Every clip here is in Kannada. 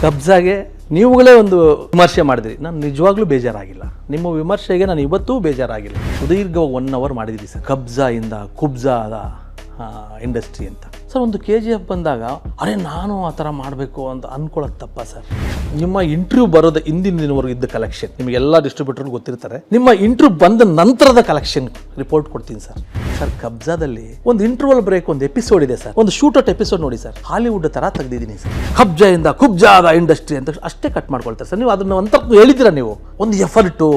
ಕಬ್ಜಾಗೆ ನೀವುಗಳೇ ಒಂದು ವಿಮರ್ಶೆ ಮಾಡಿದ್ರಿ. ನಾನು ನಿಜವಾಗ್ಲೂ ಬೇಜಾರಾಗಿಲ್ಲ. ನಿಮ್ಮ ವಿಮರ್ಶೆಗೆ ನಾನು ಇವತ್ತೂ ಬೇಜಾರಾಗಿಲ್ಲ. ಸುದೀರ್ಘವಾಗಿ 1 hour ಮಾಡಿದ್ದೀರಿ ಸರ್. ಕಬ್ಜಾಯಿಂದ ಕುಬ್ಜಾದ ಇಂಡಸ್ಟ್ರಿ ಅಂತ ಸರ್. ಒಂದು KGF ಬಂದಾಗ ಅರೆ ನಾನು ಆ ಥರ ಮಾಡಬೇಕು ಅಂತ ಅಂದ್ಕೊಳ್ಳೋದು ತಪ್ಪ ಸರ್. ನಿಮ್ಮ ಇಂಟರ್ವ್ಯೂ ಬರೋದು ಹಿಂದಿನ ದಿನವರೆಗೂ ಇದ್ದ ಕಲೆಕ್ಷನ್ ನಿಮಗೆಲ್ಲ ಡಿಸ್ಟ್ರಿಬ್ಯೂಟರ್ಗೂ ಗೊತ್ತಿರ್ತಾರೆ. ನಿಮ್ಮ ಇಂಟರ್ವ್ಯೂ ಬಂದ ನಂತರದ ಕಲೆಕ್ಷನ್ ರಿಪೋರ್ಟ್ ಕೊಡ್ತೀನಿ ಸರ್. ಸರ್ ಕಬ್ಜಾದಲ್ಲಿ ಒಂದು ಇಂಟರ್ವಲ್ ಬ್ರೇಕ್ ಒಂದು ಎಪಿಸೋಡ್ ಇದೆ ಸರ್. ಒಂದು ಶೂಟೌಟ್ ಎಪಿಸೋಡ್ ನೋಡಿ ಸರ್. ಹಾಲಿವುಡ್ ಥರ ತೆಗೆದಿದ್ದೀನಿ ಸರ್. ಕಬ್ಜಾಯಿಂದ ಕುಬ್ಜಾದ ಇಂಡಸ್ಟ್ರಿ ಅಂತ ಅಷ್ಟೇ ಕಟ್ ಮಾಡ್ಕೊಳ್ತಾರೆ ಸರ್. ನೀವು ಅದನ್ನ ಅಂತ ಹೇಳಿದ್ದೀರಾ, ನೀವು ಒಂದು ಎಫರ್ಟು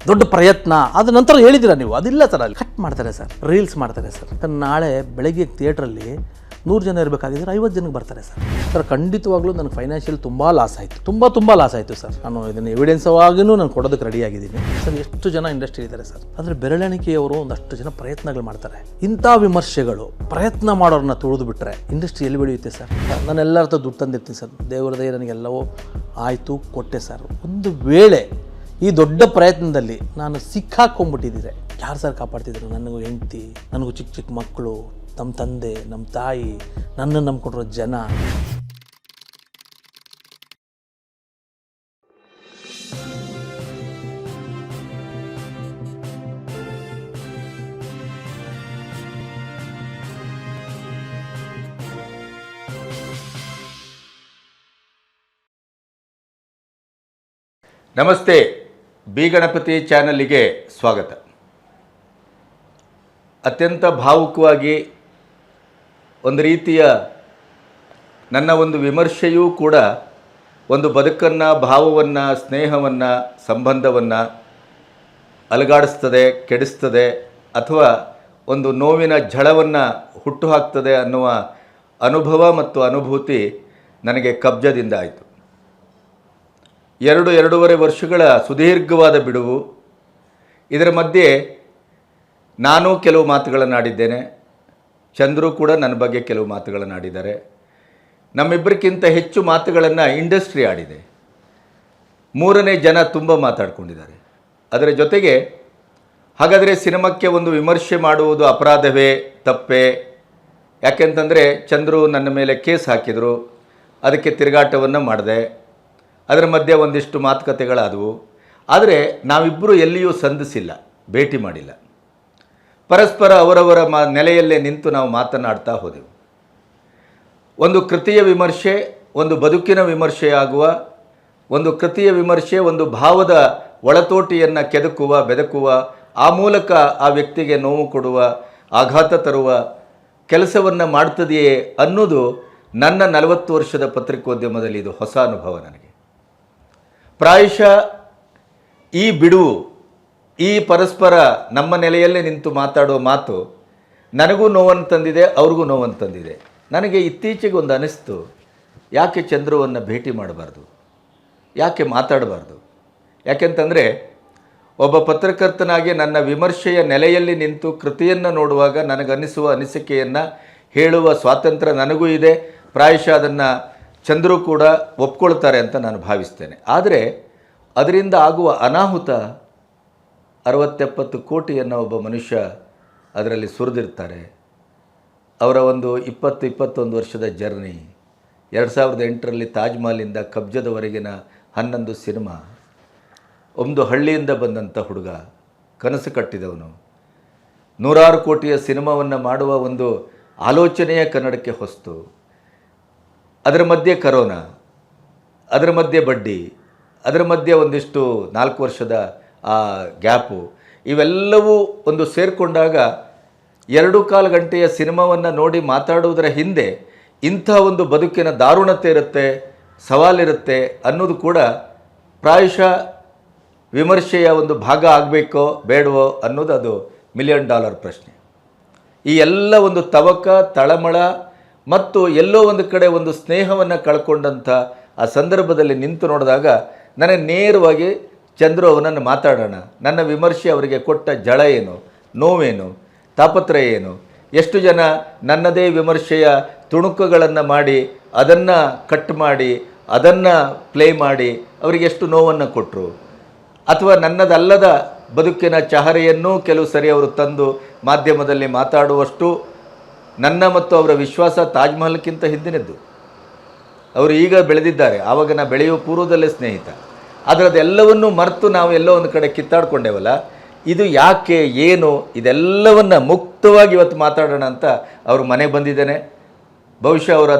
ದೊಡ್ಡ ಪ್ರಯತ್ನ ಅದ ನಂತರ ಹೇಳಿದ್ದೀರಾ ನೀವು. ಅದಿಲ್ಲ ಸರ್, ಅಲ್ಲಿ ಕಟ್ ಮಾಡ್ತಾರೆ ಸರ್, ರೀಲ್ಸ್ ಮಾಡ್ತಾರೆ ಸರ್. ನಾಳೆ ಬೆಳಗ್ಗೆ ಥಿಯೇಟ್ರಲ್ಲಿ 100 ಜನ ಇರಬೇಕಾಗಿದ್ರೆ 50 ಜನಕ್ಕೆ ಬರ್ತಾರೆ ಸರ್. ಸರ್ ಖಂಡಿತವಾಗ್ಲೂ ನನಗೆ ಫೈನಾನ್ಷಿಯಲ್ ತುಂಬ ಲಾಸ್ ಆಯಿತು, ತುಂಬ ಲಾಸ್ ಆಯಿತು ಸರ್. ನಾನು ಇದನ್ನು ಎವಿಡೆನ್ಸ್ವಾಗಿಯೂ ನಾನು ಕೊಡೋದಕ್ಕೆ ರೆಡಿಯಾಗಿದ್ದೀನಿ ಸರ್. ಎಷ್ಟು ಜನ ಇಂಡಸ್ಟ್ರಿ ಇದ್ದಾರೆ ಸರ್. ಆದರೆ ಬೆರಳೆಣಿಕೆಯವರು ಒಂದಷ್ಟು ಜನ ಪ್ರಯತ್ನಗಳು ಮಾಡ್ತಾರೆ. ಇಂಥ ವಿಮರ್ಶೆಗಳು ಪ್ರಯತ್ನ ಮಾಡೋರನ್ನ ತುಳಿದು ಬಿಟ್ಟರೆ ಇಂಡಸ್ಟ್ರಿ ಎಲ್ಲಿ ಬೆಳೆಯುತ್ತೆ ಸರ್. ನಾನು ಎಲ್ಲರ ಹತ್ರ ದುಡ್ಡು ತಂದಿರ್ತೀನಿ ಸರ್. ದೇವರ ದಯೆ ನನಗೆಲ್ಲವೂ ಆಯಿತು, ಕೊಟ್ಟೆ ಸರ್. ಒಂದು ವೇಳೆ ಈ ದೊಡ್ಡ ಪ್ರಯತ್ನದಲ್ಲಿ ನಾನು ಸಿಕ್ಕಾಕೊಂಡ್ಬಿಟ್ಟಿದ್ದರೆ ಯಾರು ಸರ್ ಕಾಪಾಡ್ತಿದ್ರು? ನನಗೂ ಹೆಂಡತಿ, ನನಗೂ ಚಿಕ್ಕ ಮಕ್ಕಳು, ನಮ್ಮ ತಂದೆ, ನಮ್ಮ ತಾಯಿ, ನನ್ನನ್ನು ನಂಬ್ಕೊಂಡಿರೋ ಜನ. ನಮಸ್ತೆ, ಬಿ ಗಣಪತಿ ಚಾನಲ್ಗೆ ಸ್ವಾಗತ. ಅತ್ಯಂತ ಭಾವುಕವಾಗಿ ಒಂದು ರೀತಿಯ ನನ್ನ ಒಂದು ವಿಮರ್ಶೆಯೂ ಕೂಡ ಒಂದು ಬದುಕನ್ನು, ಭಾವವನ್ನು, ಸ್ನೇಹವನ್ನು, ಸಂಬಂಧವನ್ನು ಅಲುಗಾಡಿಸ್ತದೆ, ಕೆಡಿಸ್ತದೆ, ಅಥವಾ ಒಂದು ನೋವಿನ ಝಳವನ್ನು ಹುಟ್ಟುಹಾಕ್ತದೆ ಅನ್ನುವ ಅನುಭವ ಮತ್ತು ಅನುಭೂತಿ ನನಗೆ ಕಬ್ಜದಿಂದ ಆಯಿತು. 2-2.5 ವರ್ಷಗಳ ಸುದೀರ್ಘವಾದ ಬಿಡುವು. ಇದರ ಮಧ್ಯೆ ನಾನು ಕೆಲವು ಮಾತುಗಳನ್ನು ಆಡಿದ್ದೇನೆ, ಚಂದ್ರು ಕೂಡ ನನ್ನ ಬಗ್ಗೆ ಕೆಲವು ಮಾತುಗಳನ್ನು ಆಡಿದ್ದಾರೆ. ನಮ್ಮಿಬ್ಬರಿಗಿಂತ ಹೆಚ್ಚು ಮಾತುಗಳನ್ನು ಇಂಡಸ್ಟ್ರಿ ಆಡಿದೆ. 3ನೇ ಜನ ತುಂಬ ಮಾತಾಡ್ಕೊಂಡಿದ್ದಾರೆ. ಅದರ ಜೊತೆಗೆ ಹಾಗಾದರೆ ಸಿನಿಮಾಕ್ಕೆ ಒಂದು ವಿಮರ್ಶೆ ಮಾಡುವುದು ಅಪರಾಧವೇ, ತಪ್ಪೇ? ಯಾಕೆಂತಂದರೆ ಚಂದ್ರು ನನ್ನ ಮೇಲೆ ಕೇಸ್ ಹಾಕಿದರು, ಅದಕ್ಕೆ ತಿರುಗಾಟವನ್ನು ಮಾಡಿದೆ. ಅದರ ಮಧ್ಯೆ ಒಂದಿಷ್ಟು ಮಾತುಕತೆಗಳಾದವು. ಆದರೆ ನಾವಿಬ್ಬರು ಎಲ್ಲಿಯೂ ಸಂಧಿಸಿಲ್ಲ, ಭೇಟಿ ಮಾಡಿಲ್ಲ. ಪರಸ್ಪರ ಅವರವರ ನೆಲೆಯಲ್ಲೇ ನಿಂತು ನಾವು ಮಾತನಾಡ್ತಾ ಹೋದೆವು. ಒಂದು ಕೃತಿಯ ವಿಮರ್ಶೆ ಒಂದು ಬದುಕಿನ ವಿಮರ್ಶೆಯಾಗುವ, ಒಂದು ಕೃತಿಯ ವಿಮರ್ಶೆ ಒಂದು ಭಾವದ ಒಳತೋಟಿಯನ್ನು ಕೆದಕುವ, ಬೆದಕುವ, ಆ ಮೂಲಕ ಆ ವ್ಯಕ್ತಿಗೆ ನೋವು ಕೊಡುವ, ಆಘಾತ ತರುವ ಕೆಲಸವನ್ನು ಮಾಡ್ತದೆಯೇ ಅನ್ನೋದು ನನ್ನ 40 ವರ್ಷದ ಪತ್ರಿಕೋದ್ಯಮದಲ್ಲಿ ಇದು ಹೊಸ ಅನುಭವ ನನಗೆ. ಪ್ರಾಯಶಃ ಈ ಬಿಡುವು, ಈ ಪರಸ್ಪರ ನಮ್ಮ ನೆಲೆಯಲ್ಲೇ ನಿಂತು ಮಾತಾಡೋ ಮಾತು ನನಗೂ ನೋವನ್ನು ತಂದಿದೆ, ಅವ್ರಿಗೂ ನೋವನ್ನು ತಂದಿದೆ. ನನಗೆ ಇತ್ತೀಚೆಗೆ ಒಂದು ಅನಿಸ್ತು, ಯಾಕೆ ಚಂದ್ರುವನ್ನು ಭೇಟಿ ಮಾಡಬಾರ್ದು, ಯಾಕೆ ಮಾತಾಡಬಾರ್ದು? ಯಾಕೆಂತಂದರೆ ಒಬ್ಬ ಪತ್ರಕರ್ತನಾಗಿ ನನ್ನ ವಿಮರ್ಶೆಯ ನೆಲೆಯಲ್ಲಿ ನಿಂತು ಕೃತಿಯನ್ನು ನೋಡುವಾಗ ನನಗನ್ನಿಸುವ ಅನಿಸಿಕೆಯನ್ನು ಹೇಳುವ ಸ್ವಾತಂತ್ರ್ಯ ನನಗೂ ಇದೆ. ಪ್ರಾಯಶಃ ಅದನ್ನು ಚಂದ್ರು ಕೂಡ ಒಪ್ಕೊಳ್ತಾರೆ ಅಂತ ನಾನು ಭಾವಿಸ್ತೇನೆ. ಆದರೆ ಅದರಿಂದ ಆಗುವ ಅನಾಹುತ 60-70 ಕೋಟಿಯನ್ನು ಒಬ್ಬ ಮನುಷ್ಯ ಅದರಲ್ಲಿ ಸುರಿದಿರ್ತಾರೆ. ಅವರ ಒಂದು 20-21 ವರ್ಷದ ಜರ್ನಿ, 2008ರಲ್ಲಿ ತಾಜ್ ಮಹಲಿಂದ ಕಬ್ಜದವರೆಗಿನ 11 ಸಿನಿಮಾ, ಒಂದು ಹಳ್ಳಿಯಿಂದ ಬಂದಂಥ ಹುಡುಗ, ಕನಸು ಕಟ್ಟಿದವನು, 100 ಕೋಟಿಯ ಸಿನಿಮಾವನ್ನು ಮಾಡುವ ಒಂದು ಆಲೋಚನೆಯ ಕನ್ನಡಕ್ಕೆ ಹೊಸ್ತು. ಅದರ ಮಧ್ಯೆ ಕರೋನಾ, ಅದರ ಮಧ್ಯೆ ಬಡ್ಡಿ, ಅದರ ಮಧ್ಯೆ ಒಂದಿಷ್ಟು 4 ವರ್ಷದ ಆ ಗ್ಯಾಪು, ಇವೆಲ್ಲವೂ ಒಂದು ಸೇರಿಕೊಂಡಾಗ 2.25 ಗಂಟೆಯ ಸಿನಿಮಾವನ್ನು ನೋಡಿ ಮಾತಾಡುವುದರ ಹಿಂದೆ ಇಂಥ ಒಂದು ಬದುಕಿನ ದಾರುಣತೆ ಇರುತ್ತೆ, ಸವಾಲಿರುತ್ತೆ ಅನ್ನೋದು ಕೂಡ ಪ್ರಾಯಶಃ ವಿಮರ್ಶೆಯ ಒಂದು ಭಾಗ ಆಗಬೇಕೋ ಬೇಡವೋ ಅನ್ನೋದು ಅದು $1 ಮಿಲಿಯನ್ ಪ್ರಶ್ನೆ. ಈ ಎಲ್ಲ ಒಂದು ತವಕ, ತಳಮಳ ಮತ್ತು ಎಲ್ಲೋ ಒಂದು ಕಡೆ ಒಂದು ಸ್ನೇಹವನ್ನು ಕಳ್ಕೊಂಡಂಥ ಆ ಸಂದರ್ಭದಲ್ಲಿ ನಿಂತು ನೋಡಿದಾಗ ನನಗೆ ನೇರವಾಗಿ ಚಂದ್ರು ಅವನನ್ನು ಮಾತಾಡೋಣ, ನನ್ನ ವಿಮರ್ಶೆ ಅವರಿಗೆ ಕೊಟ್ಟ ಜಳ ಏನು, ನೋವೇನು, ತಾಪತ್ರಯ ಏನು, ಎಷ್ಟು ಜನ ನನ್ನದೇ ವಿಮರ್ಶೆಯ ತುಣುಕುಗಳನ್ನು ಮಾಡಿ ಅದನ್ನು ಕಟ್ ಮಾಡಿ ಅದನ್ನು ಪ್ಲೇ ಮಾಡಿ ಅವರಿಗೆ ಎಷ್ಟು ನೋವನ್ನು ಕೊಟ್ಟರು, ಅಥವಾ ನನ್ನದಲ್ಲದ ಬದುಕಿನ ಚಹರೆಯನ್ನೂ ಕೆಲವು ಸರಿ ಅವರು ತಂದು ಮಾಧ್ಯಮದಲ್ಲಿ ಮಾತಾಡುವಷ್ಟು ನನ್ನ ಮತ್ತು ಅವರ ವಿಶ್ವಾಸ ತಾಜ್ ಮಹಲ್ಗಿಂತ ಹಿಂದಿನದ್ದು. ಅವರು ಈಗ ಬೆಳೆದಿದ್ದಾರೆ, ಆವಾಗ ನಾ ಬೆಳೆಯುವ ಪೂರ್ವದಲ್ಲೇ ಸ್ನೇಹಿತ. ಆದರೆ ಅದೆಲ್ಲವನ್ನು ಮರೆತು ನಾವು ಎಲ್ಲೋ ಒಂದು ಕಡೆ ಕಿತ್ತಾಡ್ಕೊಂಡೇವಲ್ಲ, ಇದು ಯಾಕೆ ಏನು ಇದೆಲ್ಲವನ್ನು ಮುಕ್ತವಾಗಿ ಇವತ್ತು ಮಾತಾಡೋಣ ಅಂತ ಅವರು ಮನೆಗೆ ಬಂದಿದ್ದೇನೆ. ಬಹುಶಃ ಅವರು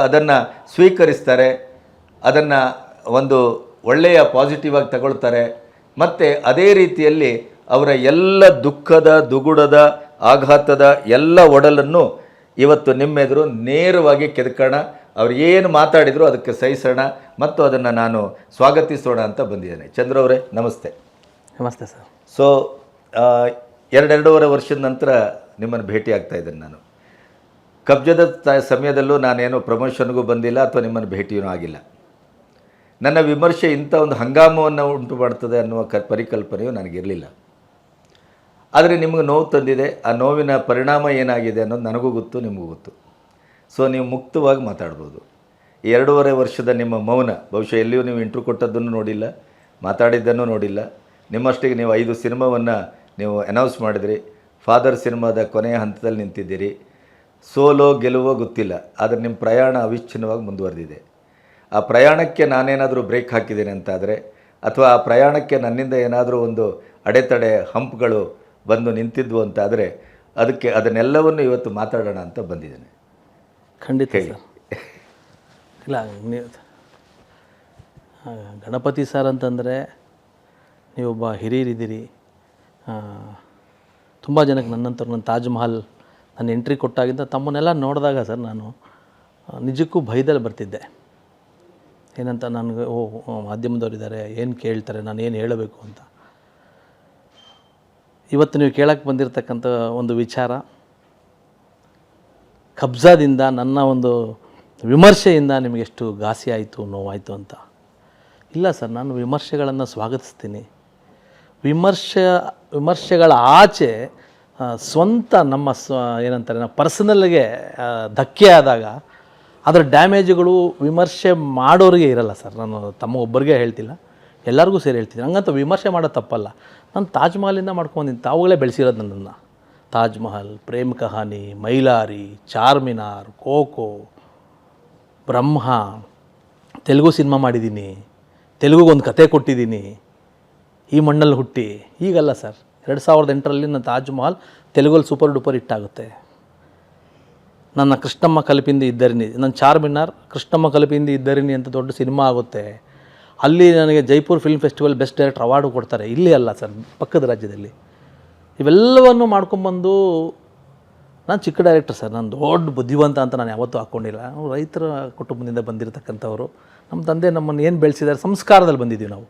ಅದನ್ನು ಸ್ವೀಕರಿಸ್ತಾರೆ, ಅದನ್ನು ಒಂದು ಒಳ್ಳೆಯ ಪಾಸಿಟಿವ್ ಆಗಿ ತಗೊಳ್ತಾರೆ. ಮತ್ತು ಅದೇ ರೀತಿಯಲ್ಲಿ ಅವರ ಎಲ್ಲ ದುಃಖದ, ದುಗುಡದ, ಆಘಾತದ ಎಲ್ಲ ಒಡಲನ್ನು ಇವತ್ತು ನಿಮ್ಮೆದುರು ನೇರವಾಗಿ ಕೆದಕೋಣ. ಅವ್ರು ಏನು ಮಾತಾಡಿದ್ರು ಅದಕ್ಕೆ ಸಹಿಸೋಣ ಮತ್ತು ಅದನ್ನು ನಾನು ಸ್ವಾಗತಿಸೋಣ ಅಂತ ಬಂದಿದ್ದೇನೆ. ಚಂದ್ರ ಅವರೇ, ನಮಸ್ತೆ. ನಮಸ್ತೆ ಸರ್. ಸೊ 2.5 ವರ್ಷದ ನಂತರ ನಿಮ್ಮನ್ನು ಭೇಟಿ ಆಗ್ತಾ ಇದ್ದೇನೆ. ನಾನು ಕಬ್ಜದ ಸಮಯದಲ್ಲೂ ನಾನೇನು ಪ್ರಮೋಷನ್ಗೂ ಬಂದಿಲ್ಲ ಅಥವಾ ನಿಮ್ಮನ್ನು ಭೇಟಿಯೂ ಆಗಿಲ್ಲ. ನನ್ನ ವಿಮರ್ಶೆ ಇಂಥ ಒಂದು ಹಂಗಾಮವನ್ನು ಉಂಟು ಮಾಡ್ತದೆ ಅನ್ನುವ ಪರಿಕಲ್ಪನೆಯು ನನಗಿರಲಿಲ್ಲ. ಆದರೆ ನಿಮಗೆ ನೋವು ತಂದಿದೆ. ಆ ನೋವಿನ ಪರಿಣಾಮ ಏನಾಗಿದೆ ಅನ್ನೋದು ನನಗೂ ಗೊತ್ತು, ನಿಮಗೂ ಗೊತ್ತು. ಸೊ ನೀವು ಮುಕ್ತವಾಗಿ ಮಾತಾಡ್ಬೋದು. ಈ 2.5 ವರ್ಷದ ನಿಮ್ಮ ಮೌನ, ಬಹುಶಃ ಎಲ್ಲಿಯೂ ನೀವು ಇಂಟ್ರ್ಯೂ ಕೊಟ್ಟದ್ದನ್ನು ನೋಡಿಲ್ಲ, ಮಾತಾಡಿದ್ದನ್ನು ನೋಡಿಲ್ಲ. ನಿಮ್ಮಷ್ಟಿಗೆ ನೀವು 5 ಸಿನಿಮಾವನ್ನು ನೀವು ಅನೌನ್ಸ್ ಮಾಡಿದ್ರಿ. ಫಾದರ್ ಸಿನಿಮಾದ ಕೊನೆಯ ಹಂತದಲ್ಲಿ ನಿಂತಿದ್ದೀರಿ. ಸೋಲೋ ಗೆಲುವೋ ಗೊತ್ತಿಲ್ಲ, ಆದರೆ ನಿಮ್ಮ ಪ್ರಯಾಣ ಅವಿಚ್ಛಿನ್ನವಾಗಿ ಮುಂದುವರೆದಿದೆ. ಆ ಪ್ರಯಾಣಕ್ಕೆ ನಾನೇನಾದರೂ ಬ್ರೇಕ್ ಹಾಕಿದ್ದೇನೆ ಅಂತಾದರೆ, ಅಥವಾ ಆ ಪ್ರಯಾಣಕ್ಕೆ ನನ್ನಿಂದ ಏನಾದರೂ ಒಂದು ಅಡೆತಡೆ, ಹಂಪ್ಗಳು ಬಂದು ನಿಂತಿದ್ವು ಅಂತಾದರೆ, ಅದನ್ನೆಲ್ಲವನ್ನು ಇವತ್ತು ಮಾತಾಡೋಣ ಅಂತ ಬಂದಿದ್ದೇನೆ. ಖಂಡಿತ ಸರ್. ಇಲ್ಲ, ಗಣಪತಿ ಸರ್ ಅಂತಂದರೆ ನೀವೊಬ್ಬ ಹಿರಿಯರಿದ್ದೀರಿ. ತುಂಬ ಜನಕ್ಕೆ ನನ್ನಂಥವ್ರು, ನನ್ನ ತಾಜ್ ಮಹಲ್ ನಾನು ಎಂಟ್ರಿ ಕೊಟ್ಟಾಗಿಂದ ತಮ್ಮನ್ನೆಲ್ಲ ನೋಡಿದಾಗ ಸರ್ ನಾನು ನಿಜಕ್ಕೂ ಭಯದಲ್ಲಿ ಬರ್ತಿದ್ದೆ. ಏನಂತ, ನನಗೆ ಮಾಧ್ಯಮದವರಿದ್ದಾರೆ, ಏನು ಕೇಳ್ತಾರೆ, ನಾನು ಏನು ಹೇಳಬೇಕು ಅಂತ. ಇವತ್ತು ನೀವು ಕೇಳಕ್ಕೆ ಬಂದಿರತಕ್ಕಂಥ ಒಂದು ವಿಚಾರ, ಕಬ್ಜಾದಿಂದ ನನ್ನ ಒಂದು ವಿಮರ್ಶೆಯಿಂದ ನಿಮಗೆಷ್ಟು ಘಾಸಿ ಆಯಿತು, ನೋವಾಯಿತು ಅಂತ. ಇಲ್ಲ ಸರ್, ನಾನು ವಿಮರ್ಶೆಗಳನ್ನು ಸ್ವಾಗತಿಸ್ತೀನಿ. ವಿಮರ್ಶೆಗಳ ಆಚೆ ಸ್ವಂತ ನಮ್ಮ ಏನಂತಾರೆ, ನಾವು ಪರ್ಸನಲ್ಗೆ ಧಕ್ಕೆ ಆದಾಗ ಅದರ ಡ್ಯಾಮೇಜುಗಳು ವಿಮರ್ಶೆ ಮಾಡೋರಿಗೆ ಇರಲ್ಲ ಸರ್. ನಾನು ತಮ್ಮ ಒಬ್ಬರಿಗೆ ಹೇಳ್ತಿಲ್ಲ, ಎಲ್ಲರಿಗೂ ಸೇರಿ ಹೇಳ್ತೀನಿ. ಹಂಗಂತ ವಿಮರ್ಶೆ ಮಾಡೋದು ತಪ್ಪಲ್ಲ. ನಾನು ತಾಜ್ ಮಹಲಿಂದ ಮಾಡ್ಕೊಂಡಿದ್ದೀನಿ, ತಾವುಗಳೇ ಬೆಳೆಸಿರೋದು ನನ್ನನ್ನು. ತಾಜ್ ಮಹಲ್, ಪ್ರೇಮ್ ಕಹಾನಿ, ಮೈಲಾರಿ, ಚಾರ್ಮಿನಾರ್, ಕೋಕೋ, ಬ್ರಹ್ಮ, ತೆಲುಗು ಸಿನಿಮಾ ಮಾಡಿದ್ದೀನಿ, ತೆಲುಗುಗೊಂದು ಕತೆ ಕೊಟ್ಟಿದ್ದೀನಿ. ಈ ಮಣ್ಣಲ್ಲಿ ಹುಟ್ಟಿ ಈಗಲ್ಲ ಸರ್, 2008ರಲ್ಲಿ ನನ್ನ ತಾಜ್ ಮಹಲ್ ತೆಲುಗಲ್ಲಿ ಸೂಪರ್ ಡೂಪರ್ ಹಿಟ್ ಆಗುತ್ತೆ. ನನ್ನ ಕೃಷ್ಣಮ್ಮ ಕಲಿಪಿಂದಿ ಇದ್ದರಿನಿ, ನನ್ನ ಚಾರ್ಮಿನಾರ್ ಕೃಷ್ಣಮ್ಮ ಕಲಿಪಿಂದಿ ಇದ್ದರಿನಿ ಅಂತ ದೊಡ್ಡ ಸಿನಿಮಾ ಆಗುತ್ತೆ. ಅಲ್ಲಿ ನನಗೆ Jaipur film festival best director award ಕೊಡ್ತಾರೆ. ಇಲ್ಲಿ ಅಲ್ಲ ಸರ್, ಪಕ್ಕದ ರಾಜ್ಯದಲ್ಲಿ. ಇವೆಲ್ಲವನ್ನು ಮಾಡ್ಕೊಂಬಂದು ನಾನು ಚಿಕ್ಕ ಡೈರೆಕ್ಟರ್ ಸರ್, ನಾನು ದೊಡ್ಡ ಬುದ್ಧಿವಂತ ಅಂತ ನಾನು ಯಾವತ್ತೂ ಹಾಕ್ಕೊಂಡಿಲ್ಲ. ನಾವು ರೈತರ ಕುಟುಂಬದಿಂದ ಬಂದಿರತಕ್ಕಂಥವ್ರು. ನಮ್ಮ ತಂದೆ ನಮ್ಮನ್ನು ಏನು ಬೆಳೆಸಿದ್ದಾರೆ, ಸಂಸ್ಕಾರದಲ್ಲಿ ಬಂದಿದ್ದೀವಿ ನಾವು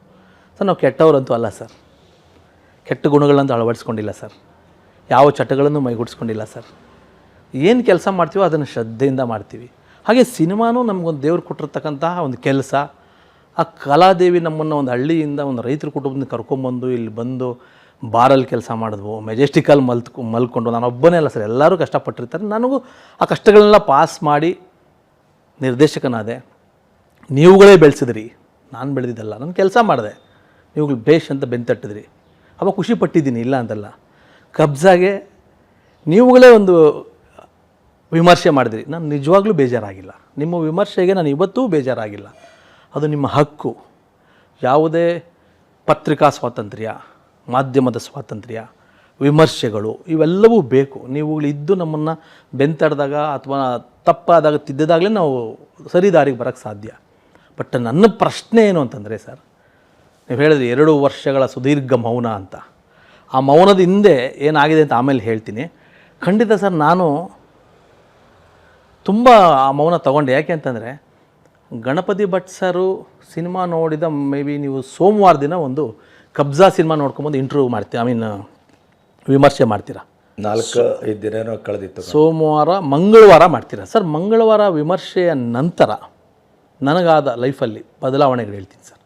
ಸರ್. ನಾವು ಕೆಟ್ಟವರಂತೂ ಅಲ್ಲ ಸರ್, ಕೆಟ್ಟ ಗುಣಗಳಂತೂ ಅಳವಡಿಸ್ಕೊಂಡಿಲ್ಲ ಸರ್, ಯಾವ ಚಟಗಳನ್ನು ಮೈಗೂಡಿಸ್ಕೊಂಡಿಲ್ಲ ಸರ್. ಏನು ಕೆಲಸ ಮಾಡ್ತೀವೋ ಅದನ್ನು ಶ್ರದ್ಧೆಯಿಂದ ಮಾಡ್ತೀವಿ. ಹಾಗೆ ಸಿನಿಮಾನೂ ನಮಗೊಂದು ದೇವ್ರು ಕೊಟ್ಟಿರ್ತಕ್ಕಂತಹ ಒಂದು ಕೆಲಸ. ಆ ಕಲಾದೇವಿ ನಮ್ಮನ್ನು ಒಂದು ಹಳ್ಳಿಯಿಂದ, ಒಂದು ರೈತರ ಕುಟುಂಬದಿಂದ ಕರ್ಕೊಂಬಂದು ಇಲ್ಲಿ ಬಂದು ಬಾರಲ್ಲಿ ಕೆಲಸ ಮಾಡಿದ್ವು, ಮೆಜೆಸ್ಟಿಕಲ್ಲಿ ಮಲ್ಕೊಂಡು. ನಾನು ಒಬ್ಬನೇ ಅಲ್ಲ ಸರ್, ಎಲ್ಲರೂ ಕಷ್ಟಪಟ್ಟಿರ್ತಾರೆ. ನನಗೂ ಆ ಕಷ್ಟಗಳನ್ನೆಲ್ಲ ಪಾಸ್ ಮಾಡಿ ನಿರ್ದೇಶಕನಾದೆ. ನೀವುಗಳೇ ಬೆಳೆಸಿದ್ರಿ, ನಾನು ಬೆಳೆದಿದ್ದಲ್ಲ. ನಾನು ಕೆಲಸ ಮಾಡಿದೆ, ನೀವುಗಳು ಬೇಷ್ ಅಂತ ಬೆಂತಟ್ಟಿದ್ರಿ. ಅವಾಗ ಖುಷಿ ಪಟ್ಟಿದ್ದೀನಿ, ಇಲ್ಲ ಅಂತಲ್ಲ. ಕಬ್ಜಾಗೆ ನೀವುಗಳೇ ಒಂದು ವಿಮರ್ಶೆ ಮಾಡಿದ್ರಿ, ನಾನು ನಿಜವಾಗ್ಲೂ ಬೇಜಾರಾಗಿಲ್ಲ. ನಿಮ್ಮ ವಿಮರ್ಶೆಗೆ ನಾನು ಇವತ್ತೂ ಬೇಜಾರಾಗಿಲ್ಲ. ಅದು ನಿಮ್ಮ ಹಕ್ಕು. ಯಾವುದೇ ಪತ್ರಿಕಾ ಸ್ವಾತಂತ್ರ್ಯ, ಮಾಧ್ಯಮದ ಸ್ವಾತಂತ್ರ್ಯ, ವಿಮರ್ಶೆಗಳು ಇವೆಲ್ಲವೂ ಬೇಕು. ನೀವುಗಳಿದ್ದು ನಮ್ಮನ್ನು ಬೆಂತಡ್ದಾಗ ಅಥವಾ ತಪ್ಪಾದಾಗ ತಿದ್ದಿದಾಗಲೇ ನಾವು ಸರಿ ದಾರಿಗೆ ಬರೋಕ್ಕೆ ಸಾಧ್ಯ. ಬಟ್ ನನ್ನ ಪ್ರಶ್ನೆ ಏನು ಅಂತಂದರೆ ಸರ್, ನೀವು ಹೇಳಿದ್ರಿ 2 ವರ್ಷಗಳ ಸುದೀರ್ಘ ಮೌನ ಅಂತ. ಆ ಮೌನದ ಹಿಂದೆ ಏನಾಗಿದೆ ಅಂತ ಆಮೇಲೆ ಹೇಳ್ತೀನಿ. ಖಂಡಿತ ಸರ್, ನಾನು ತುಂಬ ಆ ಮೌನ ತೊಗೊಂಡೆ. ಯಾಕೆ ಅಂತಂದರೆ, ಗಣಪತಿ ಭಟ್ ಸರು ಸಿನಿಮಾ ನೋಡಿದ ಮೇ ಬಿ ನೀವು ಸೋಮವಾರ ದಿನ ಒಂದು ಕಬ್ಜಾ ಸಿನಿಮಾ ನೋಡ್ಕೊಂಬಂದು ಇಂಟರ್ವ್ಯೂ ಮಾಡ್ತೀರಾ, ವಿಮರ್ಶೆ ಮಾಡ್ತೀರಾ. 4-5 ದಿನ ಕಳೆದಿತ್ತು. ಸೋಮವಾರ, ಮಂಗಳವಾರ ಮಾಡ್ತೀರಾ ಸರ್. ಮಂಗಳವಾರ ವಿಮರ್ಶೆಯ ನಂತರ ನನಗಾದ ಲೈಫಲ್ಲಿ ಬದಲಾವಣೆಗಳು ಹೇಳ್ತೀನಿ ಸರ್.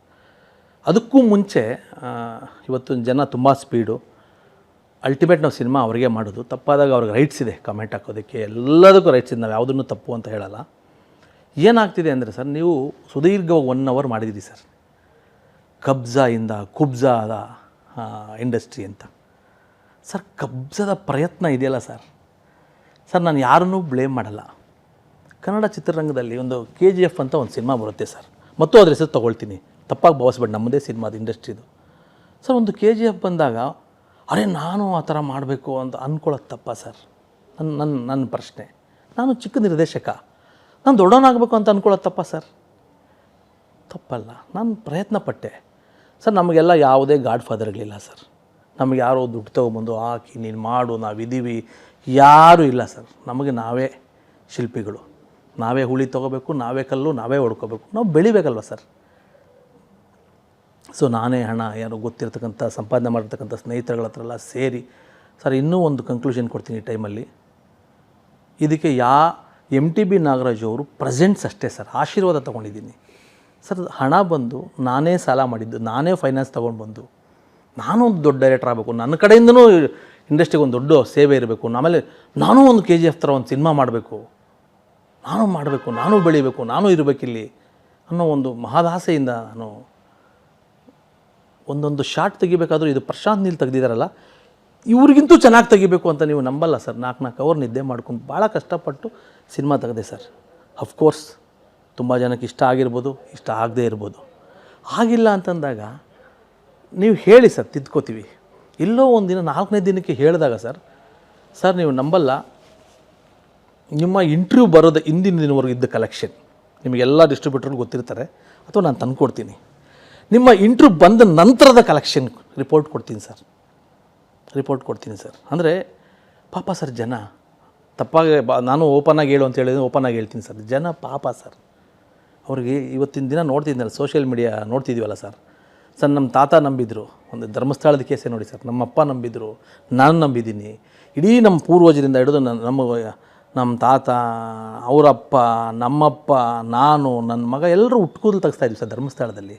ಅದಕ್ಕೂ ಮುಂಚೆ ಇವತ್ತು ಜನ ತುಂಬ ಸ್ಪೀಡು. ಅಲ್ಟಿಮೇಟ್ ನಾವು ಸಿನಿಮಾ ಅವರಿಗೆ ಮಾಡೋದು. ತಪ್ಪಾದಾಗ ಅವ್ರಿಗೆ ರೈಟ್ಸ್ ಇದೆ, ಕಮೆಂಟ್ ಹಾಕೋದಕ್ಕೆ ಎಲ್ಲದಕ್ಕೂ ರೈಟ್ಸ್ ಇದೆ. ನಾವು ಯಾವುದನ್ನು ತಪ್ಪು ಅಂತ ಹೇಳಲ್ಲ. ಏನಾಗ್ತಿದೆ ಅಂದರೆ ಸರ್, ನೀವು ಸುದೀರ್ಘವಾಗಿ 1 ಅವರ್ ಮಾಡಿದ್ದೀರಿ ಸರ್, ಕಬ್ಜಾಯಿಂದ ಕುಬ್ಜಾದ ಇಂಡಸ್ಟ್ರಿ ಅಂತ. ಸರ್, ಕಬ್ಜಾದ ಪ್ರಯತ್ನ ಇದೆಯಲ್ಲ ಸರ್, ನಾನು ಯಾರನ್ನೂ ಬ್ಲೇಮ್ ಮಾಡಲ್ಲ. ಕನ್ನಡ ಚಿತ್ರರಂಗದಲ್ಲಿ ಒಂದು KGF ಅಂತ ಒಂದು ಸಿನಿಮಾ ಬರುತ್ತೆ ಸರ್, ಮತ್ತು ಅದ್ರ ಹೆಸರು ತೊಗೊಳ್ತೀನಿ, ತಪ್ಪಾಗಿ ಭಾವಿಸ್ಬೇಡಿ, ನಮ್ಮದೇ ಸಿನಿಮಾದ ಇಂಡಸ್ಟ್ರಿದು ಸರ್. ಒಂದು KGF ಬಂದಾಗ ಅರೆ ನಾನು ಆ ಥರ ಮಾಡಬೇಕು ಅಂತ ಅಂದ್ಕೊಳ್ಳೋದು ತಪ್ಪ ಸರ್? ನನ್ನ ಪ್ರಶ್ನೆ. ನಾನು ಚಿಕ್ಕ ನಿರ್ದೇಶಕ, ನಾನು ದೊಡ್ಡವನಾಗಬೇಕು ಅಂತ ಅಂದ್ಕೊಳ್ಳೋದು ತಪ್ಪ ಸರ್? ತಪ್ಪಲ್ಲ. ನಾನು ಪ್ರಯತ್ನ ಪಟ್ಟೆ ಸರ್. ನಮಗೆಲ್ಲ ಯಾವುದೇ ಗಾಡ್ ಫಾದರ್ಗಳಿಲ್ಲ ಸರ್. ನಮಗೆ ಯಾರೋ ದುಡ್ಡು ತೊಗೊಬಂದು ಹಾಕಿ ನೀನು ಮಾಡು ನಾವಿದ್ದೀವಿ ಯಾರೂ ಇಲ್ಲ ಸರ್. ನಮಗೆ ನಾವೇ ಶಿಲ್ಪಿಗಳು, ನಾವೇ ಹುಳಿ ತೊಗೋಬೇಕು, ನಾವೇ ಕಲ್ಲು ನಾವೇ ಹೊಡ್ಕೋಬೇಕು, ನಾವು ಬೆಳಿಬೇಕಲ್ವ ಸರ್. ಸೊ ನಾನೇ ಹಣ ಯಾರೋ ಗೊತ್ತಿರ್ತಕ್ಕಂಥ ಸಂಪಾದನೆ ಮಾಡಿರ್ತಕ್ಕಂಥ ಸ್ನೇಹಿತರುಗಳ ಹತ್ರ ಎಲ್ಲ ಸೇರಿ ಸರ್, ಇನ್ನೂ ಒಂದು ಕನ್ಕ್ಲೂಷನ್ ಕೊಡ್ತೀನಿ ಈ ಟೈಮಲ್ಲಿ. ಇದಕ್ಕೆ MTB ನಾಗರಾಜ್ ಅವರು ಪ್ರೆಸೆಂಟ್ಸ್ ಅಷ್ಟೇ ಸರ್, ಆಶೀರ್ವಾದ ತೊಗೊಂಡಿದ್ದೀನಿ ಸರ್. ಹಣ ಬಂದು ನಾನೇ ಸಾಲ ಮಾಡಿದ್ದು, ನಾನೇ ಫೈನಾನ್ಸ್ ತೊಗೊಂಡು ಬಂದು ನಾನು ಒಂದು ದೊಡ್ಡ ಡೈರೆಕ್ಟರ್ ಆಗಬೇಕು, ನನ್ನ ಕಡೆಯಿಂದನೂ ಇಂಡಸ್ಟ್ರಿಗೆ ಒಂದು ದೊಡ್ಡ ಸೇವೆ ಇರಬೇಕು, ಆಮೇಲೆ ನಾನು ಒಂದು KGF ಥರ ಒಂದು ಸಿನಿಮಾ ಮಾಡಬೇಕು, ನಾನು ಬೆಳಿಬೇಕು, ನಾನು ಇರಬೇಕಿಲ್ಲಿ ಅನ್ನೋ ಒಂದು ಮಹದಾಸೆಯಿಂದ ನಾನು ಒಂದೊಂದು ಶಾರ್ಟ್ ತೆಗಿಬೇಕಾದ್ರೂ ಇದು ಪ್ರಶಾಂತ್ ನೀಲ್ ತೆಗೆದಿದ್ದಾರಲ್ಲ ಇವ್ರಿಗಿಂತೂ ಚೆನ್ನಾಗಿ ತೆಗಿಬೇಕು ಅಂತ ನೀವು ನಂಬಲ್ಲ ಸರ್. 4 ಅವರ್ ನಿದ್ದೆ ಮಾಡ್ಕೊಂಡು ಭಾಳ ಕಷ್ಟಪಟ್ಟು ಸಿನಿಮಾ ತೆಗೆದೆ ಸರ್. ಅಫ್ಕೋರ್ಸ್ ತುಂಬ ಜನಕ್ಕೆ ಇಷ್ಟ ಆಗಿರ್ಬೋದು, ಇಷ್ಟ ಆಗದೇ ಇರ್ಬೋದು. ಆಗಿಲ್ಲ ಅಂತಂದಾಗ ನೀವು ಹೇಳಿ ಸರ್, ತಿದ್ಕೋತೀವಿ. ಎಲ್ಲೋ ಒಂದು ದಿನ 4ನೇ ದಿನಕ್ಕೆ ಹೇಳಿದಾಗ ಸರ್ ನೀವು ನಂಬಲ್ಲ, ನಿಮ್ಮ ಇಂಟರ್ವ್ಯೂ ಬರೋದು ಹಿಂದಿನ ದಿನವರೆಗೂ ಇದ್ದ ಕಲೆಕ್ಷನ್ ನಿಮಗೆಲ್ಲ ಡಿಸ್ಟ್ರಿಬ್ಯೂಟರ್ಗಳು ಗೊತ್ತಿರ್ತಾರೆ, ಅಥವಾ ನಾನು ತಂದುಕೊಡ್ತೀನಿ. ನಿಮ್ಮ ಇಂಟರ್ವ್ಯೂ ಬಂದ ನಂತರದ ಕಲೆಕ್ಷನ್ ರಿಪೋರ್ಟ್ ಕೊಡ್ತೀನಿ ಸರ್. ಅಂದರೆ ಪಾಪ ಸರ್, ಜನ ತಪ್ಪಾಗಿ ನಾನು ಓಪನಾಗಿ ಹೇಳು ಅಂತ ಹೇಳಿದ್ರೆ ಓಪನಾಗಿ ಹೇಳ್ತೀನಿ ಸರ್. ಜನ ಪಾಪ ಸರ್, ಅವ್ರಿಗೆ ಇವತ್ತಿನ ದಿನ ನೋಡ್ತಿದ್ದೀನಲ್ಲ, ಸೋಷಿಯಲ್ ಮೀಡಿಯಾ ನೋಡ್ತಿದ್ದೀವಲ್ಲ ಸರ್. ನಮ್ಮ ತಾತ ನಂಬಿದ್ರು, ಒಂದು ಧರ್ಮಸ್ಥಳದ ಕೇಸೇ ನೋಡಿ ಸರ್, ನಮ್ಮಪ್ಪ ನಂಬಿದ್ರು, ನಾನು ನಂಬಿದ್ದೀನಿ. ಇಡೀ ನಮ್ಮ ಪೂರ್ವಜರಿಂದ ಹಿಡಿದು ನಮ್ಮ ತಾತ, ಅವರಪ್ಪ, ನಮ್ಮಪ್ಪ, ನಾನು, ನನ್ನ ಮಗ ಎಲ್ಲರೂ ಹುಟ್ಕೂದಲು ತೆಗಿಸ್ತಾಯಿದ್ವಿ ಸರ್ ಧರ್ಮಸ್ಥಳದಲ್ಲಿ.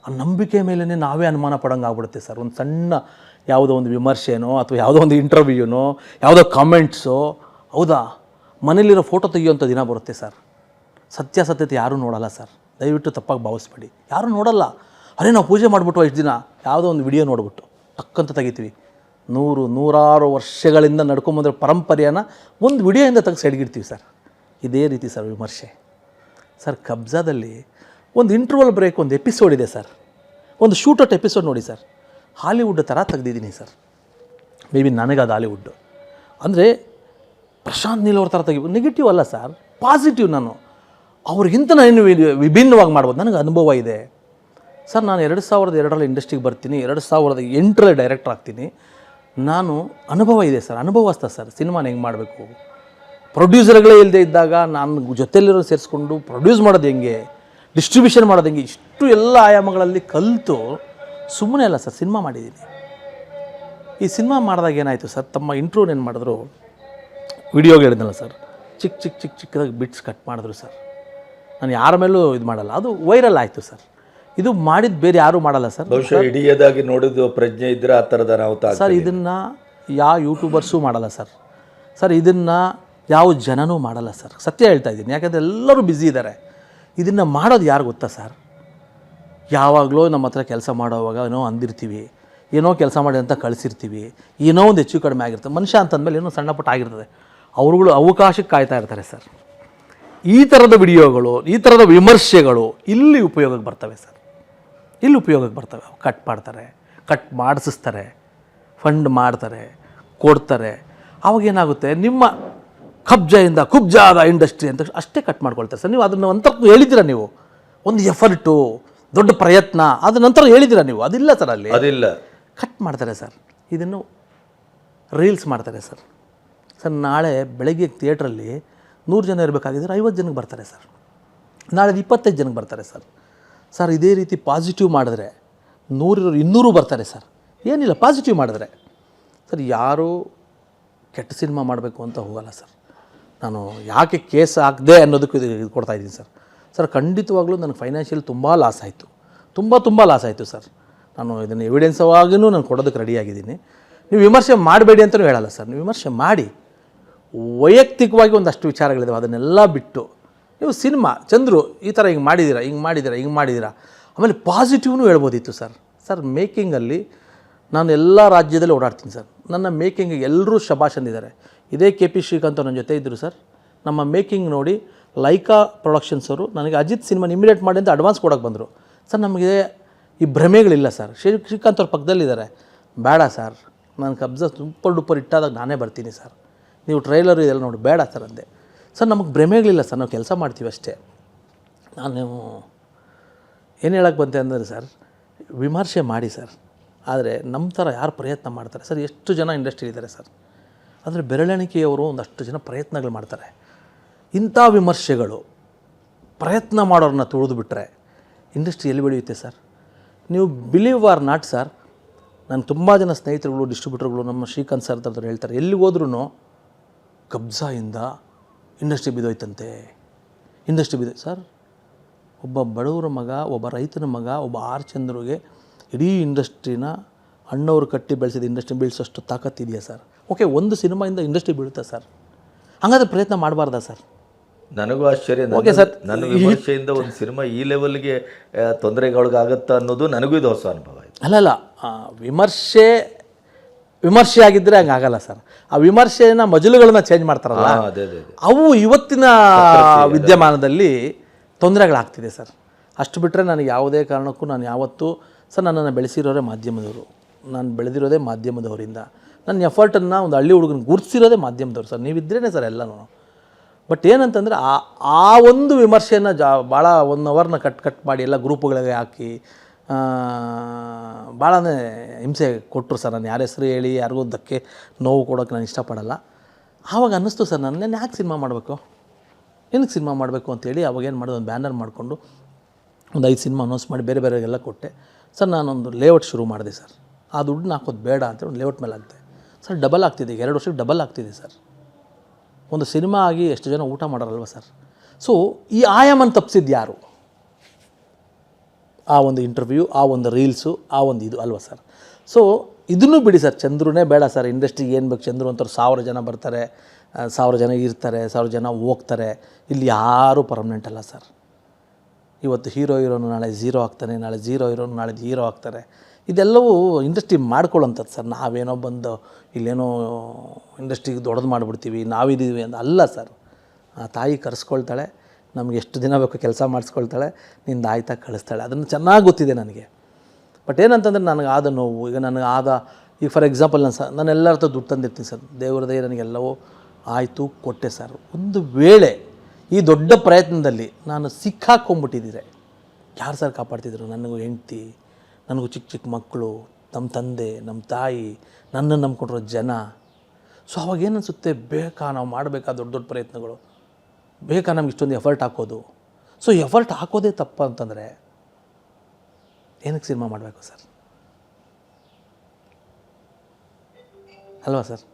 ಆ ನಂಬಿಕೆ ಮೇಲೇ ನಾವೇ ಅನುಮಾನ ಪಡೋಂಗೆ ಆಗ್ಬಿಡುತ್ತೆ ಸರ್. ಒಂದು ಸಣ್ಣ ಯಾವುದೋ ಒಂದು ವಿಮರ್ಶೆನೋ ಅಥವಾ ಯಾವುದೋ ಒಂದು ಇಂಟರ್ವ್ಯೂನೋ ಯಾವುದೋ ಕಾಮೆಂಟ್ಸೋ, ಹೌದಾ ಮನೇಲಿರೋ ಫೋಟೋ ತೆಗಿಯೋಂಥ ದಿನ ಬರುತ್ತೆ ಸರ್. ಸತ್ಯಾಸತ್ಯತೆ ಯಾರೂ ನೋಡಲ್ಲ ಸರ್, ದಯವಿಟ್ಟು ತಪ್ಪಾಗಿ ಭಾವಿಸ್ಬೇಡಿ. ಯಾರೂ ನೋಡಲ್ಲ. ಅರೆ ನಾವು ಪೂಜೆ ಮಾಡಿಬಿಟ್ಟು ಇಷ್ಟು ದಿನ ಯಾವುದೋ ಒಂದು ವಿಡಿಯೋ ನೋಡ್ಬಿಟ್ಟು ಟಕ್ಕಂತ ತೆಗಿತೀವಿ. ನೂರಾರು ವರ್ಷಗಳಿಂದ ನಡ್ಕೊಂಬಂದ್ರೆ ಪರಂಪರೆಯನ್ನು ಒಂದು ವಿಡಿಯೋಯಿಂದ ತೆಗೆದು ಸೈಡ್ಗಿಡ್ತೀವಿ ಸರ್. ಇದೇ ರೀತಿ ಸರ್ ವಿಮರ್ಶೆ ಸರ್. ಕಬ್ಜಾದಲ್ಲಿ ಒಂದು ಇಂಟರ್ವಲ್ ಬ್ರೇಕ್ ಒಂದು ಎಪಿಸೋಡ್ ಇದೆ ಸರ್, ಒಂದು ಶೂಟೌಟ್ ಎಪಿಸೋಡ್ ನೋಡಿ ಸರ್. ಹಾಲಿವುಡ್ ಥರ ತೆಗ್ದಿದ್ದೀನಿ ಸರ್. ಮೇ ಬಿ ನನಗದು ಹಾಲಿವುಡ್ಡು ಅಂದರೆ ಪ್ರಶಾಂತ್ ನೀಲ್ ಅವ್ರ ಥರ ತೆಗಿಬೇಕು. ನೆಗೆಟಿವ್ ಅಲ್ಲ ಸರ್, ಪಾಸಿಟಿವ್. ನಾನು ಅವ್ರಿಗಿಂತ ನಾನು ವಿಭಿನ್ನವಾಗಿ ಮಾಡ್ಬೋದು, ನನಗೆ ಅನುಭವ ಇದೆ ಸರ್. ನಾನು 2002ರಲ್ಲಿ ಇಂಡಸ್ಟ್ರಿಗೆ ಬರ್ತೀನಿ, 2008ರಲ್ಲಿ ಡೈರೆಕ್ಟರ್ ಆಗ್ತೀನಿ. ನಾನು ಅನುಭವ ಇದೆ ಸರ್, ಅನುಭವಸ್ಥ ಸರ್. ಸಿನಿಮಾನ ಹೆಂಗೆ ಮಾಡಬೇಕು, ಪ್ರೊಡ್ಯೂಸರ್ಗಳೇ ಇಲ್ಲದೆ ಇದ್ದಾಗ ನಾನು ಜೊತೆಯಲ್ಲಿರೋ ಸೇರಿಸ್ಕೊಂಡು ಪ್ರೊಡ್ಯೂಸ್ ಮಾಡೋದು ಹೆಂಗೆ, ಡಿಸ್ಟ್ರಿಬ್ಯೂಷನ್ ಮಾಡೋದು ಹೆಂಗೆ, ಇಷ್ಟು ಎಲ್ಲ ಆಯಾಮಗಳಲ್ಲಿ ಕಲಿತು ಸುಮ್ಮನೆ ಅಲ್ಲ ಸರ್ ಸಿನಿಮಾ ಮಾಡಿದ್ದೀನಿ. ಈ ಸಿನಿಮಾ ಮಾಡಿದಾಗ ಏನಾಯಿತು ಸರ್, ತಮ್ಮ ಇಂಟ್ರೂವ್ ಏನು ಮಾಡಿದ್ರು, ವಿಡಿಯೋಗೆ ಹೇಳಿದ್ನಲ್ಲ ಸರ್, ಚಿಕ್ಕದಾಗಿ ಬಿಟ್ಸ್ ಕಟ್ ಮಾಡಿದ್ರು ಸರ್. ನಾನು ಯಾರ ಮೇಲೂ ಇದು ಮಾಡಲ್ಲ, ಅದು ವೈರಲ್ ಆಯಿತು ಸರ್. ಇದು ಮಾಡಿದ್ದು ಬೇರೆ ಯಾರೂ ಮಾಡಲ್ಲ ಸರ್. ಬಹುಶಃ ಇಡಿಯದಾಗಿ ನೋಡಿದ್ದು ಪ್ರಜ್ಞೆ ಇದ್ದರೆ ಆ ಥರದ ನಾವು ಸರ್ ಇದನ್ನು ಯಾವ ಯೂಟ್ಯೂಬರ್ಸೂ ಮಾಡಲ್ಲ ಸರ್. ಇದನ್ನು ಯಾವ ಜನನೂ ಮಾಡಲ್ಲ ಸರ್, ಸತ್ಯ ಹೇಳ್ತಾ ಇದ್ದೀನಿ. ಯಾಕಂದರೆ ಎಲ್ಲರೂ ಬ್ಯುಸಿ ಇದ್ದಾರೆ. ಇದನ್ನು ಮಾಡೋದು ಯಾರು ಗೊತ್ತಾ ಸರ್, ಯಾವಾಗಲೂ ನಮ್ಮ ಹತ್ರ ಕೆಲಸ ಮಾಡೋವಾಗ ಏನೋ ಅಂದಿರ್ತೀವಿ, ಏನೋ ಕೆಲಸ ಮಾಡಿ ಅಂತ ಕಳಿಸಿರ್ತೀವಿ, ಏನೋ ಒಂದು ಹೆಚ್ಚು ಕಡಿಮೆ ಆಗಿರ್ತದೆ. ಮನುಷ್ಯ ಅಂತಂದಮೇಲೆ ಏನೋ ಸಣ್ಣ ಪುಟ್ಟ ಆಗಿರ್ತದೆ. ಅವರುಗಳು ಅವಕಾಶಕ್ಕೆ ಕಾಯ್ತಾ ಇರ್ತಾರೆ ಸರ್. ಈ ಥರದ ವಿಡಿಯೋಗಳು, ಈ ಥರದ ವಿಮರ್ಶೆಗಳು ಇಲ್ಲಿ ಉಪಯೋಗಕ್ಕೆ ಬರ್ತವೆ ಸರ್. ಇಲ್ಲಿ ಉಪಯೋಗಕ್ಕೆ ಬರ್ತವೆ. ಕಟ್ ಮಾಡ್ತಾರೆ, ಕಟ್ ಮಾಡಿಸ್ತಾರೆ, ಫಂಡ್ ಮಾಡ್ತಾರೆ, ಕೊಡ್ತಾರೆ. ಅವಾಗೇನಾಗುತ್ತೆ, ನಿಮ್ಮ ಕಬ್ಜಾಯಿಂದ ಕುಬ್ಜಾದ ಇಂಡಸ್ಟ್ರಿ ಅಂತ ಅಷ್ಟೇ ಕಟ್ ಮಾಡ್ಕೊಳ್ತಾರೆ ಸರ್. ನೀವು ಅದನ್ನು ಒಂಥರ ಹೇಳಿದ್ದೀರಾ, ನೀವು ಒಂದು ಎಫರ್ಟು, ದೊಡ್ಡ ಪ್ರಯತ್ನ, ಅದ ನಂತರ ಹೇಳಿದ್ದೀರಾ ನೀವು. ಅದಿಲ್ಲ ಸರ್, ಅಲ್ಲಿ ಅದಿಲ್ಲ. ಕಟ್ ಮಾಡ್ತಾರೆ ಸರ್. ಇದನ್ನು ರೀಲ್ಸ್ ಮಾಡ್ತಾರೆ ಸರ್. ನಾಳೆ ಬೆಳಗ್ಗೆ ಥಿಯೇಟ್ರಲ್ಲಿ 100 ಜನ ಇರಬೇಕಾಗಿದ್ದರೆ 50 ಜನಕ್ಕೆ ಬರ್ತಾರೆ ಸರ್. ನಾಳೆ 25 ಜನಕ್ಕೆ ಬರ್ತಾರೆ ಸರ್. ಇದೇ ರೀತಿ ಪಾಸಿಟಿವ್ ಮಾಡಿದ್ರೆ 100 200 ಬರ್ತಾರೆ ಸರ್. ಏನಿಲ್ಲ, ಪಾಸಿಟಿವ್ ಮಾಡಿದ್ರೆ ಸರ್. ಯಾರೂ ಕೆಟ್ಟ ಸಿನಿಮಾ ಮಾಡಬೇಕು ಅಂತ ಹೋಗಲ್ಲ ಸರ್. ನಾನು ಯಾಕೆ ಕೇಸ್ ಹಾಕಿದೆ ಅನ್ನೋದಕ್ಕೆ ಇದು ಕೊಡ್ತಾಯಿದ್ದೀನಿ ಸರ್. ಖಂಡಿತವಾಗ್ಲೂ ನನಗೆ ಫೈನಾನ್ಷಿಯಲ್ ತುಂಬ ಲಾಸ್ ಆಯಿತು, ತುಂಬ ಲಾಸ್ ಆಯಿತು ಸರ್. ನಾನು ಇದನ್ನು ಎವಿಡೆನ್ಸವಾಗಿಯೂ ನಾನು ಕೊಡೋದಕ್ಕೆ ರೆಡಿಯಾಗಿದ್ದೀನಿ. ನೀವು ವಿಮರ್ಶೆ ಮಾಡಬೇಡಿ ಅಂತಲೂ ಹೇಳಲ್ಲ ಸರ್. ನೀವು ವಿಮರ್ಶೆ ಮಾಡಿ, ವೈಯಕ್ತಿಕವಾಗಿ ಒಂದಷ್ಟು ವಿಚಾರಗಳಿದ್ದಾವೆ, ಅದನ್ನೆಲ್ಲ ಬಿಟ್ಟು ನೀವು ಸಿನಿಮಾ ಚಂದ್ರು ಈ ಥರ ಹಿಂಗೆ ಮಾಡಿದ್ದೀರಾ, ಆಮೇಲೆ ಪಾಸಿಟಿವ್ನೂ ಹೇಳ್ಬೋದಿತ್ತು ಸರ್. ಮೇಕಿಂಗಲ್ಲಿ ನಾನು ಎಲ್ಲ ರಾಜ್ಯದಲ್ಲಿ ಓಡಾಡ್ತೀನಿ ಸರ್. ನನ್ನ ಮೇಕಿಂಗಿಗೆ ಎಲ್ಲರೂ ಶಬಾಷ್ ಅಂದಿದ್ದಾರೆ. ಇದೇ KP ಶ್ರೀಕಾಂತ್ ನನ್ನ ಜೊತೆ ಇದ್ದರು ಸರ್. ನಮ್ಮ ಮೇಕಿಂಗ್ ನೋಡಿ ಲೈಕಾ ಪ್ರೊಡಕ್ಷನ್ಸ್ ಅವರು ನನಗೆ ಅಜಿತ್ ಸಿನಿಮಾ ಇಮಿಡಿಯೇಟ್ ಮಾಡಿ ಅಂತ ಅಡ್ವಾನ್ಸ್ ಕೊಡೋಕೆ ಬಂದರು. ಸರ್ ನಮಗೆ ಈ ಭ್ರಮೆಗಳಿಲ್ಲ ಸರ್, ಶ್ರೀಕಾಂತ್ ಅವ್ರ ಪಕ್ಕದಲ್ಲಿದ್ದಾರೆ, ಬೇಡ ಸರ್ ನಾನು ಕಬ್ಜಾ ಸೂಪರ್ ಡೂಪರ್ ಇಟ್ಟಾದಾಗ ನಾನೇ ಬರ್ತೀನಿ ಸರ್, ನೀವು ಟ್ರೈಲರು ಇದೆಲ್ಲ ನೋಡಿ ಬೇಡ ಸರ್ ಅಂದೆ. ಸರ್ ನಮಗೆ ಭ್ರಮೆಗಳಿಲ್ಲ ಸರ್, ನಾವು ಕೆಲಸ ಮಾಡ್ತೀವಿ ಅಷ್ಟೇ. ನಾನು ಏನು ಹೇಳೋಕ್ಕೆ ಬಂತೆ ಅಂದರೆ ಸರ್, ವಿಮರ್ಶೆ ಮಾಡಿ ಸರ್, ಆದರೆ ನಮ್ಮ ಥರ ಯಾರು ಪ್ರಯತ್ನ ಮಾಡ್ತಾರೆ ಸರ್? ಎಷ್ಟು ಜನ ಇಂಡಸ್ಟ್ರಿ ಇದ್ದಾರೆ ಸರ್, ಆದರೆ ಬೆರಳೆಣಿಕೆಯವರು ಒಂದಷ್ಟು ಜನ ಪ್ರಯತ್ನಗಳು ಮಾಡ್ತಾರೆ. ಇಂಥ ವಿಮರ್ಶೆಗಳು ಪ್ರಯತ್ನ ಮಾಡೋರನ್ನ ತುಳಿದು ಬಿಟ್ಟರೆ ಇಂಡಸ್ಟ್ರಿ ಎಲ್ಲಿ ಬೆಳೆಯುತ್ತೆ ಸರ್? ನೀವು ಬಿಲೀವ್ ಆರ್ ನಾಟ್ ಸರ್, ನಾನು ತುಂಬ ಜನ ಸ್ನೇಹಿತರುಗಳು, ಡಿಸ್ಟ್ರಿಬ್ಯೂಟರ್ಗಳು, ನಮ್ಮ ಶ್ರೀಕಾಂತ್ ಸರ್ ಅಂತವ್ರು ಹೇಳ್ತಾರೆ, ಎಲ್ಲಿಗೆ ಹೋದ್ರೂ ಕಬ್ಜಾಯಿಂದ ಇಂಡಸ್ಟ್ರಿ ಬಿದ್ದೋಯ್ತಂತೆ, ಇಂಡಸ್ಟ್ರಿ ಬಿದ್ದೋಯ್ತು. ಸರ್ ಒಬ್ಬ ಬಡವರ ಮಗ, ಒಬ್ಬ ರೈತನ ಮಗ, ಒಬ್ಬ ಆರ್ ಚಂದ್ರಿಗೆ ಇಡೀ ಇಂಡಸ್ಟ್ರಿನ ಅಣ್ಣವರು ಕಟ್ಟಿ ಬೆಳೆಸಿದ ಇಂಡಸ್ಟ್ರಿ ಬೀಳಿಸೋಷ್ಟು ತಾಕತ್ತಿದೆಯಾ ಸರ್? ಓಕೆ, ಒಂದು ಸಿನಿಮಾಯಿಂದ ಇಂಡಸ್ಟ್ರಿ ಬೀಳುತ್ತಾ ಸರ್? ಹಾಗಾದರೆ ಪ್ರಯತ್ನ ಮಾಡಬಾರ್ದಾ ಸರ್? ನನಗೂ ಆಶ್ಚರ್ಯ. ಓಕೆ ಸರ್, ನನ್ನ ವಿಮರ್ಶೆಯಿಂದ ಒಂದು ಸಿನಿಮಾ ಈ ಲೆವೆಲ್ಗೆ ತೊಂದರೆಗೊಳಗಾಗತ್ತಾ ಅನ್ನೋದು ನನಗೂ ಇದು ಹೊಸ ಅನುಭವ ಆಯಿತು. ಅಲ್ಲಲ್ಲ, ವಿಮರ್ಶೆ ಆಗಿದ್ದರೆ ಹಂಗೆ ಆಗಲ್ಲ ಸರ್. ಆ ವಿಮರ್ಶೆನ ಮಜಲುಗಳನ್ನ ಚೇಂಜ್ ಮಾಡ್ತಾರಲ್ಲ, ಅದೇ ಅವು ಇವತ್ತಿನ ವಿದ್ಯಮಾನದಲ್ಲಿ ತೊಂದರೆಗಳಾಗ್ತಿದೆ ಸರ್. ಅಷ್ಟು ಬಿಟ್ಟರೆ ನನಗೆ ಯಾವುದೇ ಕಾರಣಕ್ಕೂ ನಾನು ಯಾವತ್ತೂ ಸರ್, ನನ್ನನ್ನು ಬೆಳೆಸಿರೋರೇ ಮಾಧ್ಯಮದವರು, ನಾನು ಬೆಳೆದಿರೋದೇ ಮಾಧ್ಯಮದವರಿಂದ, ನನ್ನ ಎಫರ್ಟನ್ನು ಒಂದು ಹಳ್ಳಿ ಹುಡುಗನ ಗುರುತಿಸಿರೋದೇ ಮಾಧ್ಯಮದವ್ರು ಸರ್. ನೀವಿದ್ರೇ ಸರ್ ಎಲ್ಲನೂ. ಬಟ್ ಏನಂತಂದರೆ ಆ ಒಂದು ವಿಮರ್ಶೆಯನ್ನು ಭಾಳ 1 ಅವರ್ನ ಕಟ್ ಮಾಡಿ ಎಲ್ಲ ಗ್ರೂಪ್ಗಳಿಗೆ ಹಾಕಿ ಭಾಳನೇ ಹಿಂಸೆ ಕೊಟ್ಟರು ಸರ್. ನಾನು ಯಾರ ಹೆಸರು ಹೇಳಿ ಯಾರಿಗೂ ಧಕ್ಕೆ ನೋವು ಕೊಡೋಕ್ಕೆ ನಾನು ಇಷ್ಟಪಡಲ್ಲ. ಆವಾಗ ಅನ್ನಿಸ್ತು ಸರ್, ನಾನು ಯಾಕೆ ಸಿನಿಮಾ ಮಾಡಬೇಕು, ಏನಕ್ಕೆ ಸಿನಿಮಾ ಮಾಡಬೇಕು ಅಂತೇಳಿ ಅವಾಗೇನು ಮಾಡೋದು, ಒಂದು ಬ್ಯಾನರ್ ಮಾಡಿಕೊಂಡು ಒಂದು 5 ಸಿನಿಮಾ ಅನೌನ್ಸ್ ಮಾಡಿ ಬೇರೆ ಬೇರೆಗೆಲ್ಲ ಕೊಟ್ಟೆ ಸರ್. ನಾನೊಂದು ಲೇಔಟ್ ಶುರು ಮಾಡಿದೆ ಸರ್. ಆ ದುಡ್ಡನ್ನ ಹಾಕೋದು ಬೇಡ ಅಂತೇಳಿ ಒಂದು ಲೇಔಟ್ ಮೇಲೆ ಹಾಕ್ತೆ ಸರ್. ಡಬಲ್ ಆಗ್ತಿದೆ, 2 ವರ್ಷಕ್ಕೆ ಡಬಲ್ ಆಗ್ತಿದೆ ಸರ್. ಒಂದು ಸಿನಿಮಾ ಆಗಿ ಎಷ್ಟು ಜನ ಊಟ ಮಾಡೋರಲ್ವ ಸರ್? ಸೊ ಈ ಆಯಾಮನ್ನು ತಪ್ಪಿಸಿದ್ದು ಯಾರು? ಆ ಒಂದು ಇಂಟರ್ವ್ಯೂ, ಆ ಒಂದು ರೀಲ್ಸು, ಆ ಒಂದು ಇದು ಅಲ್ವ ಸರ್? ಸೊ ಇದನ್ನೂ ಬಿಡಿ ಸರ್, ಚಂದ್ರನೇ ಬೇಡ ಸರ್. ಇಂಡಸ್ಟ್ರಿಗೆ ಏನು ಬೇಕು, ಚಂದ್ರು ಅಂತವ್ರು 1000 ಜನ ಬರ್ತಾರೆ, 1000 ಜನ ಇರ್ತಾರೆ, 1000 ಜನ ಹೋಗ್ತಾರೆ. ಇಲ್ಲಿ ಯಾರೂ ಪರ್ಮನೆಂಟ್ ಅಲ್ಲ ಸರ್. ಇವತ್ತು ಹೀರೋನು ನಾಳೆ ಝೀರೋ ಆಗ್ತಾನೆ, ನಾಳೆ ಝೀರೋ ಹೀರೋನು ನಾಳೆ ಹೀರೋ ಆಗ್ತಾರೆ. ಇದೆಲ್ಲವೂ ಇಂಡಸ್ಟ್ರಿ ಮಾಡ್ಕೊಳ್ಳೋಂಥದ್ದು ಸರ್. ನಾವೇನೋ ಬಂದು ಇಲ್ಲೇನೋ ಇಂಡಸ್ಟ್ರಿಗೆ ದೊಡ್ಡದು ಮಾಡಿಬಿಡ್ತೀವಿ, ನಾವಿದ್ದೀವಿ ಅಂತ ಅಲ್ಲ ಸರ್. ಆ ತಾಯಿ ಕರೆಸ್ಕೊಳ್ತಾಳೆ, ನಮ್ಗೆ ಎಷ್ಟು ದಿನ ಬೇಕು ಕೆಲಸ ಮಾಡಿಸ್ಕೊಳ್ತಾಳೆ, ನಿಂದು ಆಯ್ತಾ ಕಳಿಸ್ತಾಳೆ. ಅದನ್ನು ಚೆನ್ನಾಗಿ ಗೊತ್ತಿದೆ ನನಗೆ. ಬಟ್ ಏನಂತಂದರೆ ನನಗೆ ಆದ ನೋವು, ಈಗ ನನಗೆ ಈಗ ಫಾರ್ ಎಕ್ಸಾಂಪಲ್ ನಾನು ಎಲ್ಲರ ಹತ್ರ ದುಡ್ಡು ತಂದಿರ್ತೀನಿ ಸರ್. ದೇವ್ರದೇ ನನಗೆಲ್ಲವೂ ಆಯಿತು, ಕೊಟ್ಟೆ ಸರ್. ಒಂದು ವೇಳೆ ಈ ದೊಡ್ಡ ಪ್ರಯತ್ನದಲ್ಲಿ ನಾನು ಸಿಕ್ಕಾಕೊಂಬಿಟ್ಟಿದ್ದರೆ ಯಾರು ಸರ್ ಕಾಪಾಡ್ತಿದ್ರು? ನನಗೂ ಹೆಂಡ್ತಿ, ನನಗೂ ಚಿಕ್ಕ ಚಿಕ್ಕ ಮಕ್ಕಳು, ನಮ್ಮ ತಂದೆ, ನಮ್ಮ ತಾಯಿ, ನನ್ನನ್ನು ನಂಬ್ಕೊಂಡಿರೋ ಜನ. ಸೊ ಅವಾಗೇನು ಅನಿಸುತ್ತೆ, ಬೇಕಾ ನಾವು ಮಾಡಬೇಕಾ ದೊಡ್ಡ ದೊಡ್ಡ ಪ್ರಯತ್ನಗಳು, ಬೇಕಾ ನಮ್ಗೆ ಇಷ್ಟೊಂದು ಎಫರ್ಟ್ ಹಾಕೋದು? ಸೊ ಎಫರ್ಟ್ ಹಾಕೋದೇ ತಪ್ಪ ಅಂತಂದರೆ ಏನಕ್ಕೆ ಸಿನಿಮಾ ಮಾಡಬೇಕು ಸರ್? ಅಲ್ವಾ ಸರ್?